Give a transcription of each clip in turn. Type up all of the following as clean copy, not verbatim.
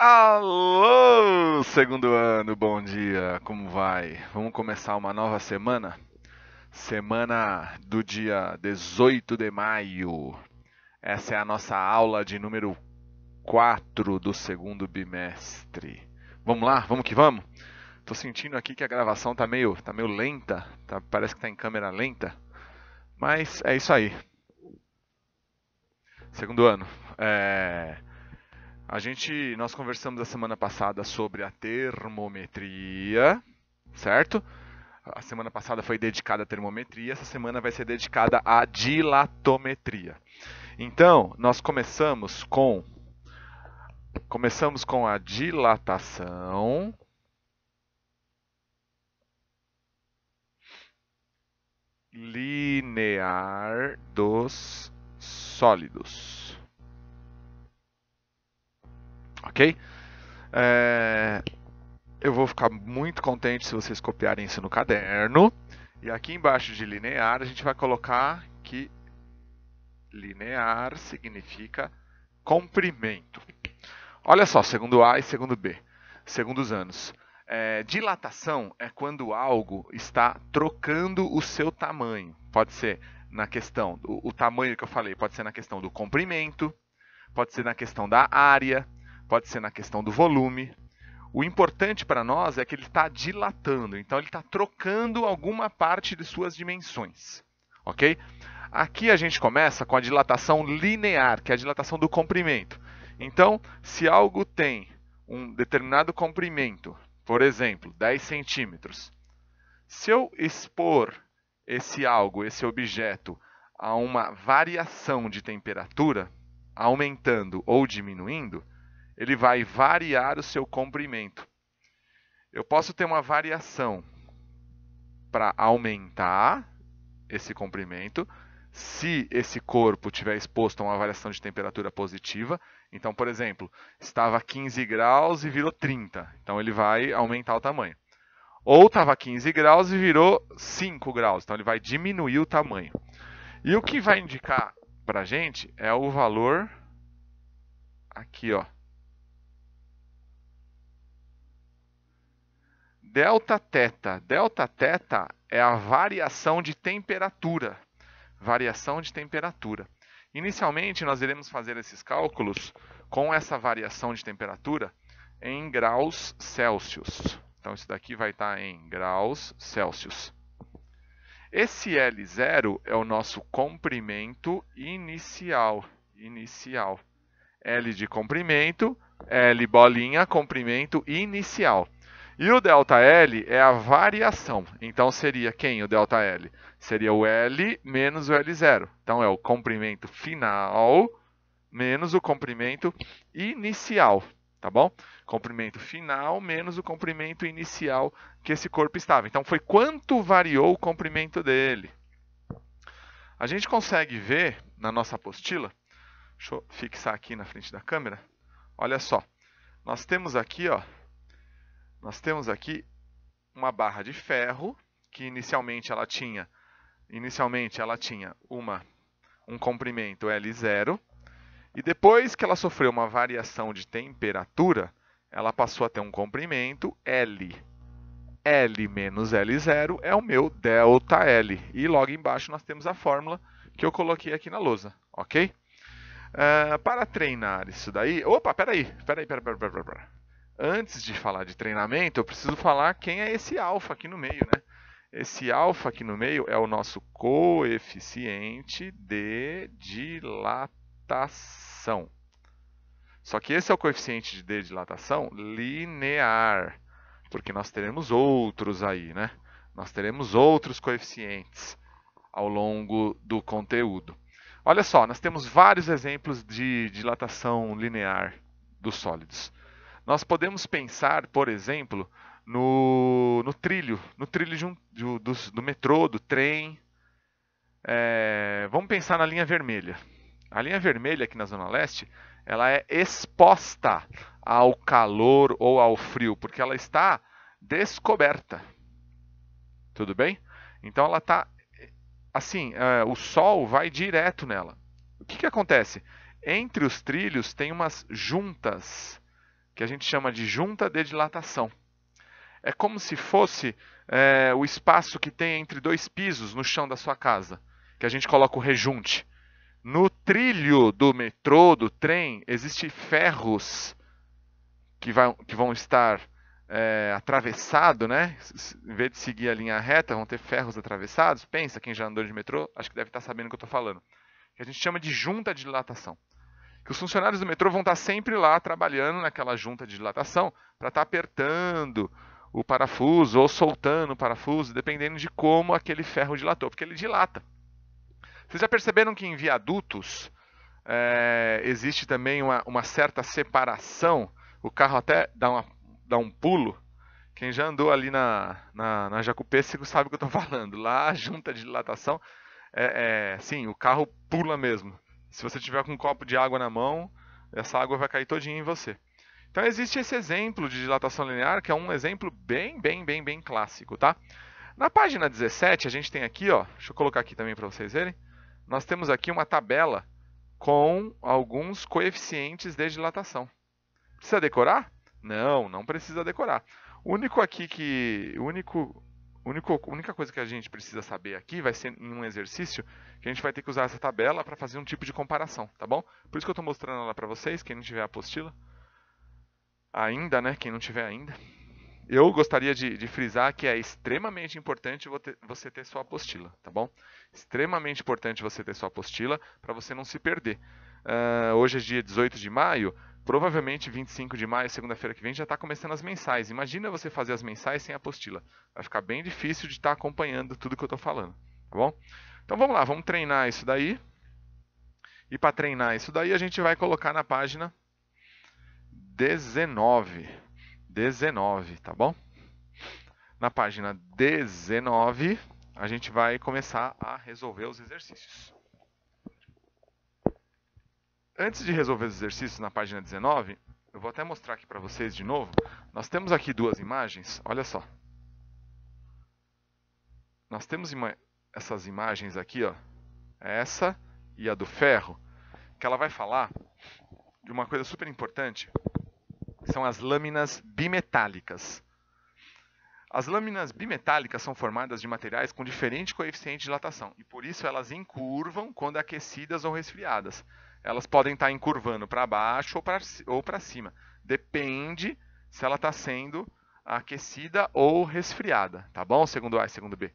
Alô, segundo ano, bom dia, como vai? Vamos começar uma nova semana? Semana do dia 18 de maio. Essa é a nossa aula de número 4 do segundo bimestre. Vamos lá, vamos que vamos? Tô sentindo aqui que a gravação tá meio lenta, parece que tá em câmera lenta, mas é isso aí. Segundo ano. Nós conversamos a semana passada sobre a termometria, certo? A semana passada foi dedicada à termometria, essa semana vai ser dedicada à dilatometria. Então, nós começamos com a dilatação linear dos sólidos. Ok? Eu vou ficar muito contente se vocês copiarem isso no caderno. E aqui embaixo de linear, a gente vai colocar que linear significa comprimento. Olha só, segundo A e segundo B, segundos anos. Dilatação é quando algo está trocando o seu tamanho. Pode ser na questão, o tamanho que eu falei, pode ser na questão do comprimento, pode ser na questão da área, pode ser na questão do volume. O importante para nós é que ele está dilatando, então ele está trocando alguma parte de suas dimensões, ok? Aqui a gente começa com a dilatação linear, que é a dilatação do comprimento. Então, se algo tem um determinado comprimento, por exemplo, 10 centímetros, se eu expor esse objeto, a uma variação de temperatura, aumentando ou diminuindo, ele vai variar o seu comprimento. Eu posso ter uma variação para aumentar esse comprimento, se esse corpo estiver exposto a uma variação de temperatura positiva. Então, por exemplo, estava a 15 graus e virou 30. Então, ele vai aumentar o tamanho. Ou estava a 15 graus e virou 5 graus. Então, ele vai diminuir o tamanho. E o que vai indicar para a gente é o valor aqui, ó. Delta θ. Delta θ é a variação de temperatura. Variação de temperatura. Inicialmente, nós iremos fazer esses cálculos com essa variação de temperatura em graus Celsius. Então, isso daqui vai estar em graus Celsius. Esse L0 é o nosso comprimento inicial. L de comprimento, L bolinha, comprimento inicial. E o ΔL é a variação. Então, seria quem o ΔL? Seria o L menos o L0. Então, é o comprimento final menos o comprimento inicial. Tá bom? Comprimento final menos o comprimento inicial que esse corpo estava. Então, foi quanto variou o comprimento dele. A gente consegue ver na nossa apostila. Deixa eu fixar aqui na frente da câmera. Olha só. Nós temos aqui uma barra de ferro, que inicialmente ela tinha um comprimento L0, e depois que ela sofreu uma variação de temperatura, ela passou a ter um comprimento L. L menos L0 é o meu ΔL. E logo embaixo nós temos a fórmula que eu coloquei aqui na lousa, ok? Para treinar isso daí... Opa, peraí. Antes de falar de treinamento, eu preciso falar quem é esse alfa aqui no meio, né? Esse alfa aqui no meio é o nosso coeficiente de dilatação. Só que esse é o coeficiente de dilatação linear, porque nós teremos outros aí, né? Nós teremos outros coeficientes ao longo do conteúdo. Olha só, nós temos vários exemplos de dilatação linear dos sólidos. Nós podemos pensar, por exemplo, no trilho do metrô, do trem. Vamos pensar na linha vermelha. A linha vermelha aqui na Zona Leste, ela é exposta ao calor ou ao frio, porque ela está descoberta. Tudo bem? Então ela está assim, o sol vai direto nela. O que acontece? Entre os trilhos tem umas juntas que a gente chama de junta de dilatação. É como se fosse o espaço que tem entre dois pisos no chão da sua casa, que a gente coloca o rejunte. No trilho do metrô, do trem, existem ferros que vão estar atravessados, né? Em vez de seguir a linha reta, vão ter ferros atravessados. Pensa, quem já andou de metrô, acho que deve estar sabendo o que eu estou falando. Que a gente chama de junta de dilatação. Que os funcionários do metrô vão estar sempre lá trabalhando naquela junta de dilatação para estar apertando o parafuso ou soltando o parafuso, dependendo de como aquele ferro dilatou, porque ele dilata. Vocês já perceberam que em viadutos existe também uma certa separação? O carro até dá um pulo. Quem já andou ali na Jacupêssego sabe o que eu estou falando. Lá a junta de dilatação, sim, o carro pula mesmo. Se você tiver com um copo de água na mão, essa água vai cair todinha em você. Então existe esse exemplo de dilatação linear, que é um exemplo bem clássico, tá? Na página 17, a gente tem aqui, ó, deixa eu colocar aqui também para vocês verem. Nós temos aqui uma tabela com alguns coeficientes de dilatação. Precisa decorar? Não precisa decorar. A única coisa que a gente precisa saber aqui vai ser em um exercício que a gente vai ter que usar essa tabela para fazer um tipo de comparação, tá bom? Por isso que eu estou mostrando ela para vocês, quem não tiver a apostila. Ainda, né? Quem não tiver ainda. Eu gostaria de frisar que é extremamente importante você ter sua apostila, tá bom? Extremamente importante você ter sua apostila para você não se perder. Hoje é dia 18 de maio, provavelmente 25 de maio, segunda-feira que vem, já está começando as mensais. Imagina você fazer as mensais sem apostila. Vai ficar bem difícil de estar acompanhando tudo que eu estou falando, tá bom? Então vamos lá, vamos treinar isso daí. E para treinar isso daí, a gente vai colocar na página 19, tá bom? Na página 19, a gente vai começar a resolver os exercícios. Antes de resolver os exercícios na página 19, eu vou até mostrar aqui para vocês de novo. Nós temos aqui duas imagens, olha só. Nós temos essas imagens aqui, ó, essa e a do ferro, que ela vai falar de uma coisa super importante, que são as lâminas bimetálicas. As lâminas bimetálicas são formadas de materiais com diferente coeficiente de dilatação, e por isso elas encurvam quando aquecidas ou resfriadas. Elas podem estar encurvando para baixo ou para cima. Depende se ela está sendo aquecida ou resfriada, tá bom? Segundo A e segundo B.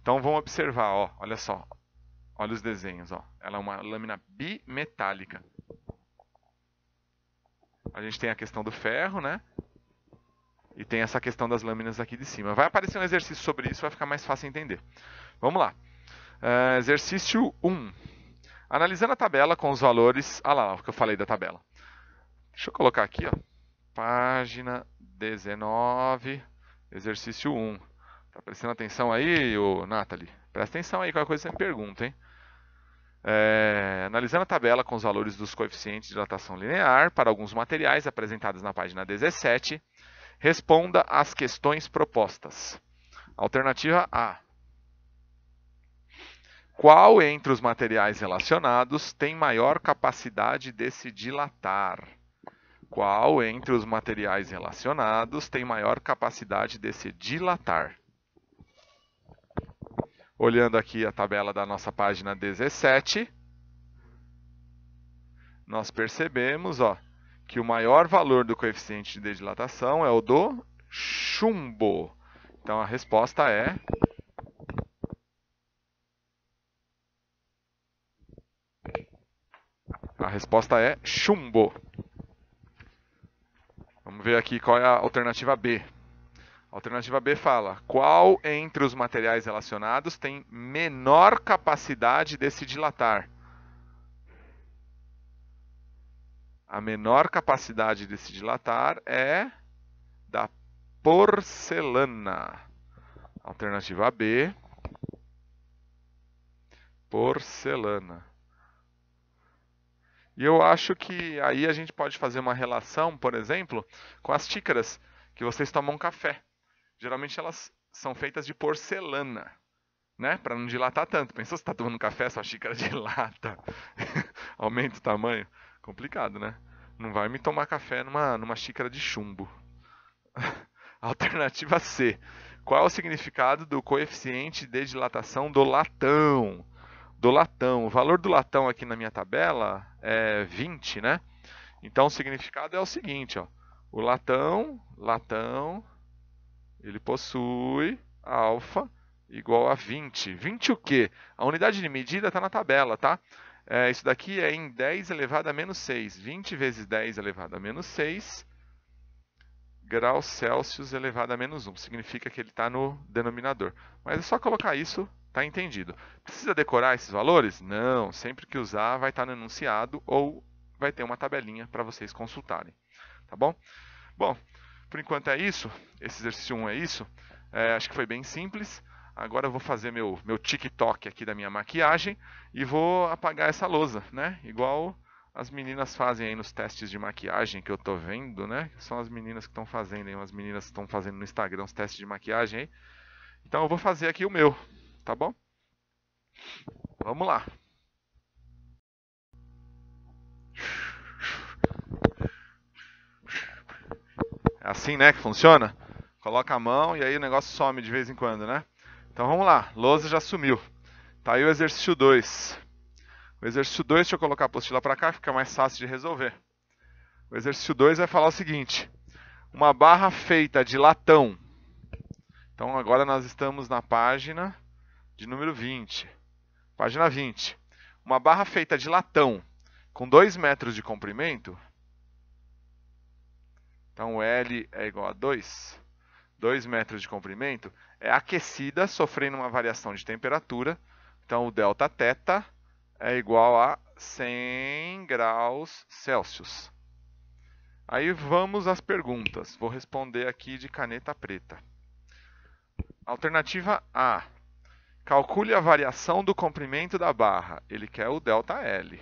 Então vamos observar, ó, olha só. Olha os desenhos, ó. Ela é uma lâmina bimetálica. A gente tem a questão do ferro, né? E tem essa questão das lâminas aqui de cima. Vai aparecer um exercício sobre isso, vai ficar mais fácil entender. Vamos lá. Exercício 1. Analisando a tabela com os valores... Ah lá, o que eu falei da tabela. Deixa eu colocar aqui, ó. Página 19, exercício 1. Tá prestando atenção aí, ô Nathalie? Presta atenção aí, qualquer coisa você me pergunta, hein? Analisando a tabela com os valores dos coeficientes de dilatação linear para alguns materiais apresentados na página 17, responda às questões propostas. Alternativa A. Qual entre os materiais relacionados tem maior capacidade de se dilatar? Qual entre os materiais relacionados tem maior capacidade de se dilatar? Olhando aqui a tabela da nossa página 17, nós percebemos, ó, que o maior valor do coeficiente de dilatação é o do chumbo. Então a resposta é... A resposta é chumbo. Vamos ver aqui qual é a alternativa B. A alternativa B fala: qual entre os materiais relacionados tem menor capacidade de se dilatar? A menor capacidade de se dilatar é da porcelana. Alternativa B, porcelana. E eu acho que aí a gente pode fazer uma relação, por exemplo, com as xícaras que vocês tomam café. Geralmente elas são feitas de porcelana, né? Para não dilatar tanto. Pensou se está tomando café, sua xícara dilata, aumenta o tamanho? Complicado, né? Não vai me tomar café numa xícara de chumbo. Alternativa C. Qual é o significado do coeficiente de dilatação do latão? O valor do latão aqui na minha tabela é 20, né? Então o significado é o seguinte, ó. O latão, ele possui alfa igual a 20. 20 o quê? A unidade de medida está na tabela, tá? Isso daqui é em 10 elevado a menos 6. 20 vezes 10 elevado a menos 6 graus Celsius elevado a menos 1. Significa que ele está no denominador. Mas é só colocar isso, tá entendido. Precisa decorar esses valores? Não. Sempre que usar vai estar no enunciado ou vai ter uma tabelinha para vocês consultarem. Tá bom? Bom, por enquanto é isso. Esse exercício 1 é isso. Acho que foi bem simples. Agora eu vou fazer meu TikTok aqui da minha maquiagem e vou apagar essa lousa, né? Igual as meninas fazem aí nos testes de maquiagem que eu tô vendo, né? São as meninas que estão fazendo aí, umas meninas que estão fazendo no Instagram os testes de maquiagem aí. Então eu vou fazer aqui o meu, tá bom? Vamos lá. É assim, né, que funciona? Coloca a mão e aí o negócio some de vez em quando, né? Então vamos lá, lousa já sumiu. Tá aí o exercício 2. O exercício 2, deixa eu colocar a apostila para cá, fica mais fácil de resolver. O exercício 2 vai falar o seguinte. Uma barra feita de latão. Então agora nós estamos na página de número 20. Página 20. Uma barra feita de latão com 2 metros de comprimento. Então L é igual a 2. 2 metros de comprimento. É aquecida, sofrendo uma variação de temperatura. Então o delta θ é igual a 100 graus Celsius. Aí vamos às perguntas. Vou responder aqui de caneta preta. Alternativa A. Calcule a variação do comprimento da barra. Ele quer o ΔL.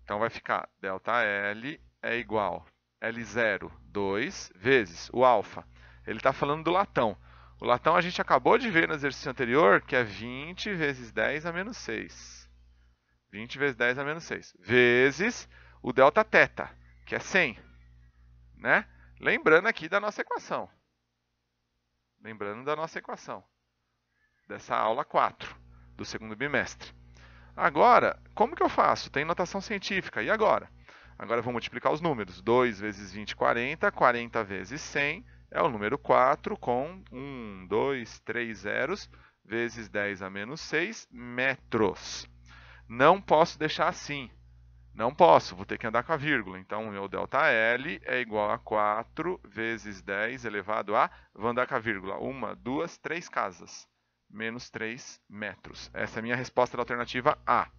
Então vai ficar ΔL é igual a L0, 2, vezes o alfa. Ele está falando do latão. O latão a gente acabou de ver no exercício anterior, que é 20 vezes 10 a menos 6. 20 vezes 10 a menos 6. Vezes o Δθ, que é 100. Né? Lembrando aqui da nossa equação. Dessa aula 4 do segundo bimestre. Agora, como que eu faço? Tem notação científica. E agora? Agora eu vou multiplicar os números. 2 vezes 20, 40. 40 vezes 100 é o número 4 com 1, 2, 3 zeros vezes 10 a menos 6 metros. Não posso deixar assim. Não posso, vou ter que andar com a vírgula. Então, o meu ΔL é igual a 4 vezes 10 elevado a... Vou andar com a vírgula. 1, 2, 3 casas. Menos 3 metros. Essa é a minha resposta da alternativa A.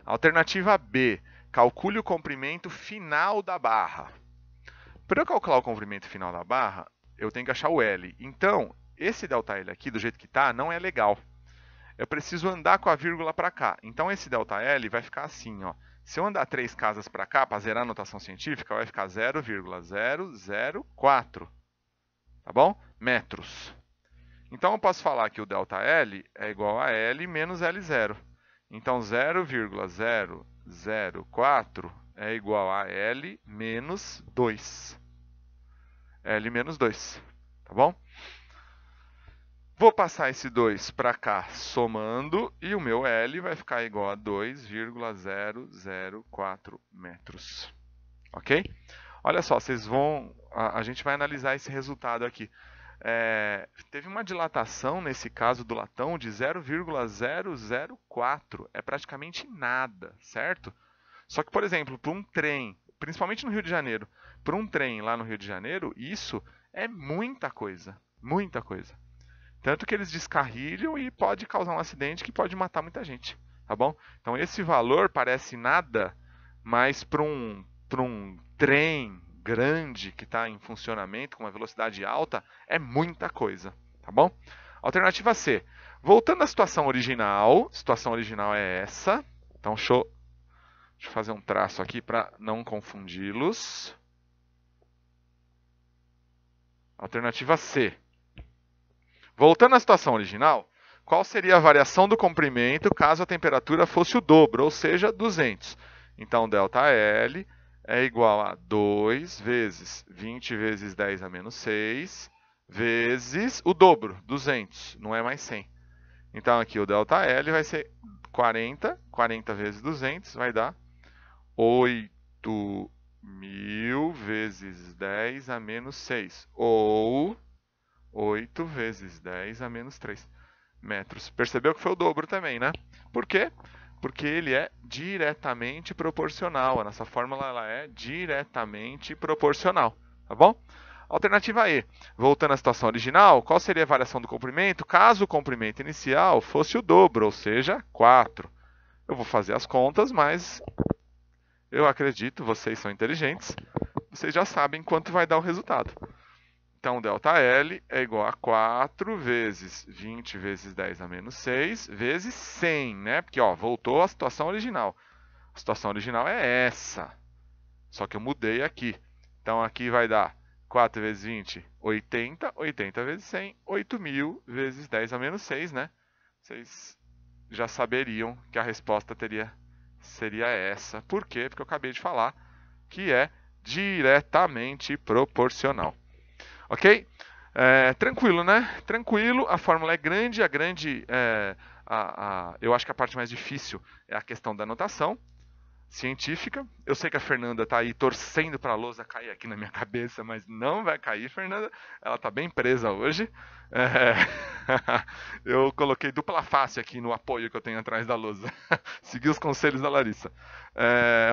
Alternativa B. Calcule o comprimento final da barra. Para eu calcular o comprimento final da barra, eu tenho que achar o L. Então, esse ΔL aqui, do jeito que está, não é legal. Eu preciso andar com a vírgula para cá. Então, esse ΔL vai ficar assim, ó. Se eu andar 3 casas para cá, para zerar a notação científica, vai ficar 0,004. Tá bom? Metros. Então, eu posso falar que o ΔL é igual a L menos L0. Então, 0,004 é igual a L menos 2. L menos 2. Tá bom? Vou passar esse 2 para cá somando e o meu L vai ficar igual a 2,004 metros. Ok? Olha só, vocês vão... A gente vai analisar esse resultado aqui. Teve uma dilatação, nesse caso do latão, de 0,004. É praticamente nada, certo? Só que, por exemplo, para um trem, principalmente no Rio de Janeiro, para um trem lá no Rio de Janeiro, isso é muita coisa. Muita coisa. Tanto que eles descarrilham e pode causar um acidente que pode matar muita gente. Tá bom? Então, esse valor parece nada, mas para um trem grande que está em funcionamento com uma velocidade alta, é muita coisa, tá bom? Alternativa C. Voltando à situação original é essa. Então, deixa eu fazer um traço aqui para não confundi-los. Alternativa C. Voltando à situação original, qual seria a variação do comprimento caso a temperatura fosse o dobro, ou seja, 200? Então, ΔL é igual a 2 vezes 20 vezes 10 a menos 6, vezes o dobro, 200, não é mais 100. Então aqui o ΔL vai ser 40, 40 vezes 200 vai dar 8.000 vezes 10 a menos 6, ou 8 vezes 10 a menos 3 metros. Percebeu que foi o dobro também, né? Por quê? Porque ele é diretamente proporcional. A nossa fórmula ela é diretamente proporcional, tá bom? Alternativa E. Voltando à situação original, qual seria a variação do comprimento caso o comprimento inicial fosse o dobro, ou seja, 4? Eu vou fazer as contas, mas eu acredito, vocês são inteligentes, vocês já sabem quanto vai dar o resultado. Então, ΔL é igual a 4 vezes 20 vezes 10 a menos 6 vezes 100, né? Porque, ó, voltou à situação original. A situação original é essa. Só que eu mudei aqui. Então, aqui vai dar 4 vezes 20, 80. 80 vezes 100, 8.000 vezes 10 a menos 6, né? Vocês já saberiam que a resposta seria essa. Por quê? Porque eu acabei de falar que é diretamente proporcional. Ok? Tranquilo, né? Tranquilo, a fórmula é grande, eu acho que a parte mais difícil é a questão da notação científica. Eu sei que a Fernanda está aí torcendo para a lousa cair aqui na minha cabeça, mas não vai cair, Fernanda. Ela está bem presa hoje. Eu coloquei dupla face aqui no apoio que eu tenho atrás da lousa. Segui os conselhos da Larissa.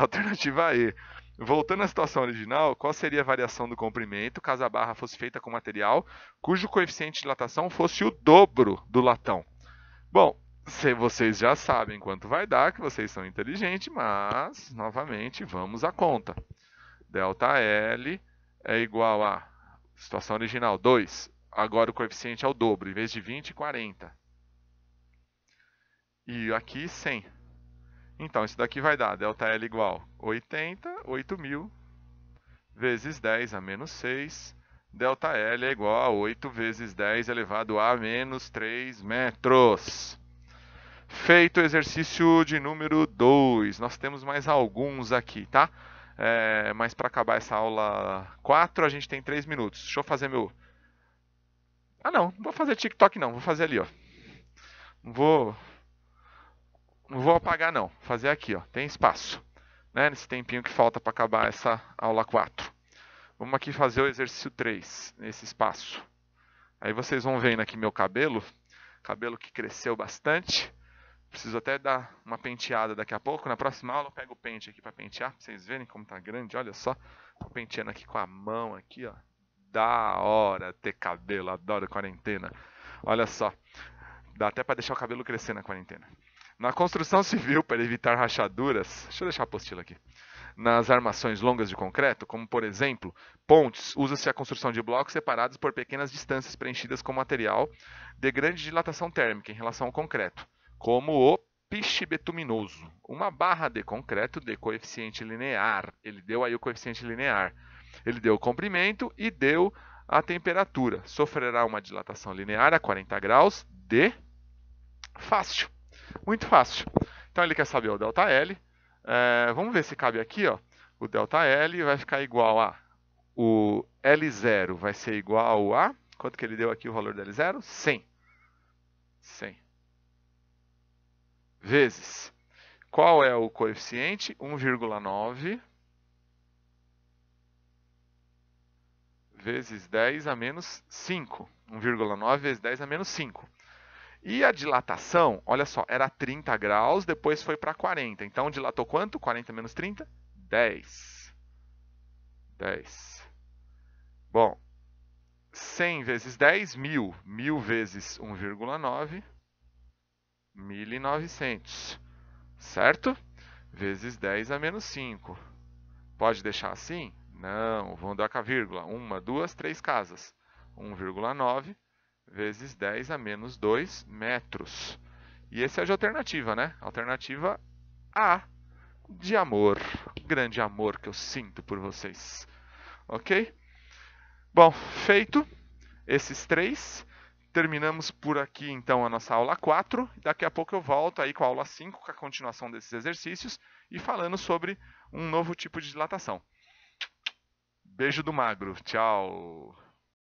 Alternativa E. Voltando à situação original, qual seria a variação do comprimento caso a barra fosse feita com material cujo coeficiente de dilatação fosse o dobro do latão? Bom, vocês já sabem quanto vai dar, que vocês são inteligentes, mas, novamente, vamos à conta. ΔL é igual a, situação original, 2. Agora o coeficiente é o dobro, em vez de 20, 40. E aqui 100. Então, isso daqui vai dar ΔL igual a 80, 8.000, vezes 10 a menos 6. ΔL é igual a 8 vezes 10 elevado a menos 3 metros. Feito o exercício de número 2. Nós temos mais alguns aqui, tá? Mas para acabar essa aula 4, a gente tem 3 minutos. Deixa eu fazer meu... não vou fazer TikTok não. Vou fazer ali, ó. Não vou apagar não. Vou fazer aqui, ó. Tem espaço, né? Nesse tempinho que falta para acabar essa aula 4. Vamos aqui fazer o exercício 3, nesse espaço. Aí vocês vão vendo aqui meu cabelo. Cabelo que cresceu bastante. Preciso até dar uma penteada daqui a pouco. Na próxima aula eu pego o pente aqui para pentear, para vocês verem como tá grande. Olha só, tô penteando aqui com a mão aqui, ó. Da hora ter cabelo, adoro quarentena. Olha só, dá até para deixar o cabelo crescer na quarentena. Na construção civil, para evitar rachaduras, deixa eu deixar a apostila aqui. Nas armações longas de concreto, como por exemplo, pontes, usa-se a construção de blocos separados por pequenas distâncias preenchidas com material de grande dilatação térmica em relação ao concreto, como o piche betuminoso. Uma barra de concreto de coeficiente linear. Ele deu aí o coeficiente linear. Ele deu o comprimento e deu a temperatura. Sofrerá uma dilatação linear a 40 graus de fácil. Muito fácil. Então ele quer saber o ΔL. Vamos ver se cabe aqui, ó. O ΔL vai ficar igual a... O L0 vai ser igual a... Quanto que ele deu aqui o valor do L0? 100. 100. Vezes. Qual é o coeficiente? 1,9 vezes 10 a menos 5. 1,9 vezes 10 a menos 5. E a dilatação, olha só, era 30 graus, depois foi para 40. Então, dilatou quanto? 40 menos 30? 10. 10. Bom, 100 vezes 10, 1.000. 1.000 vezes 1,9, 1.900. Certo? Vezes 10 a menos 5. Pode deixar assim? Não, vamos dar com a vírgula. 1, 2, 3 casas. 1,9 vezes 10 a menos 2 metros. E esse é de alternativa, né? Alternativa A, de amor. Grande amor que eu sinto por vocês. Ok? Bom, feito esses 3, terminamos por aqui então a nossa aula 4. Daqui a pouco eu volto aí com a aula 5, com a continuação desses exercícios e falando sobre um novo tipo de dilatação. Beijo do magro. Tchau.